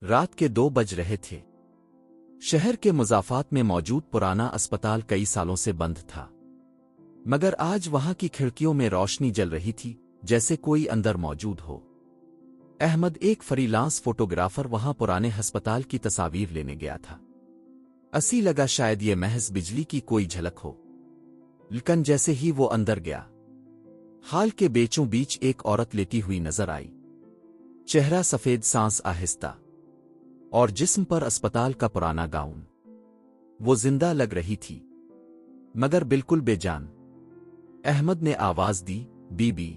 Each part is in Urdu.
رات کے 2 بج رہے تھے۔ شہر کے مضافات میں موجود پرانا اسپتال کئی سالوں سے بند تھا، مگر آج وہاں کی کھڑکیوں میں روشنی جل رہی تھی جیسے کوئی اندر موجود ہو۔ احمد، ایک فری لانس فوٹوگرافر، وہاں پرانے ہسپتال کی تصاویر لینے گیا تھا۔ اسی لگا شاید یہ محض بجلی کی کوئی جھلک ہو، لیکن جیسے ہی وہ اندر گیا، ہال کے بیچوں بیچ ایک عورت لیٹی ہوئی نظر آئی۔ چہرہ سفید، سانس آہستہ، اور جسم پر اسپتال کا پرانا گاؤن۔ وہ زندہ لگ رہی تھی، مگر بالکل بے جان۔ احمد نے آواز دی، بی بی،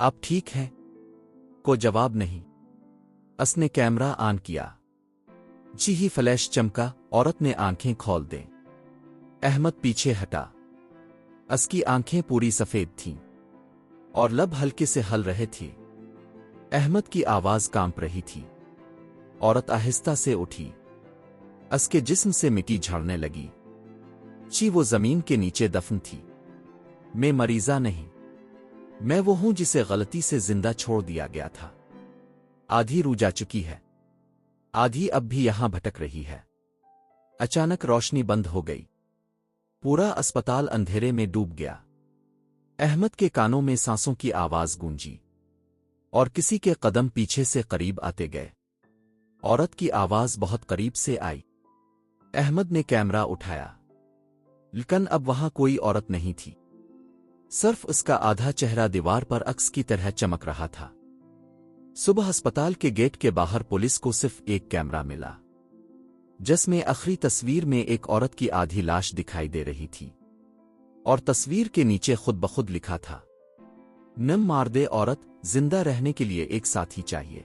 آپ ٹھیک ہیں؟ کو جواب نہیں۔ اس نے کیمرہ آن کیا۔ جی ہی فلیش چمکا، عورت نے آنکھیں کھول دیں۔ احمد پیچھے ہٹا۔ اس کی آنکھیں پوری سفید تھیں اور لب ہلکے سے ہل رہے تھے۔ احمد کی آواز کانپ رہی تھی۔ عورت آہستہ سے اٹھی۔ اس کے جسم سے مٹی جھاڑنے لگی۔ وہ زمین کے نیچے دفن تھی۔ میں مریضہ نہیں، میں وہ ہوں جسے غلطی سے زندہ چھوڑ دیا گیا تھا۔ آدھی روح جا چکی ہے، آدھی اب بھی یہاں بھٹک رہی ہے۔ اچانک روشنی بند ہو گئی۔ پورا اسپتال اندھیرے میں ڈوب گیا۔ احمد کے کانوں میں سانسوں کی آواز گونجی اور کسی کے قدم پیچھے سے قریب آتے گئے۔ عورت کی آواز بہت قریب سے آئی۔ احمد نے کیمرہ اٹھایا، لیکن اب وہاں کوئی عورت نہیں تھی، صرف اس کا آدھا چہرہ دیوار پر عکس کی طرح چمک رہا تھا۔ صبح اسپتال کے گیٹ کے باہر پولیس کو صرف ایک کیمرہ ملا، جس میں آخری تصویر میں ایک عورت کی آدھی لاش دکھائی دے رہی تھی، اور تصویر کے نیچے خود بخود لکھا تھا، نم مار دے عورت، زندہ رہنے کے لیے ایک ساتھی چاہیے۔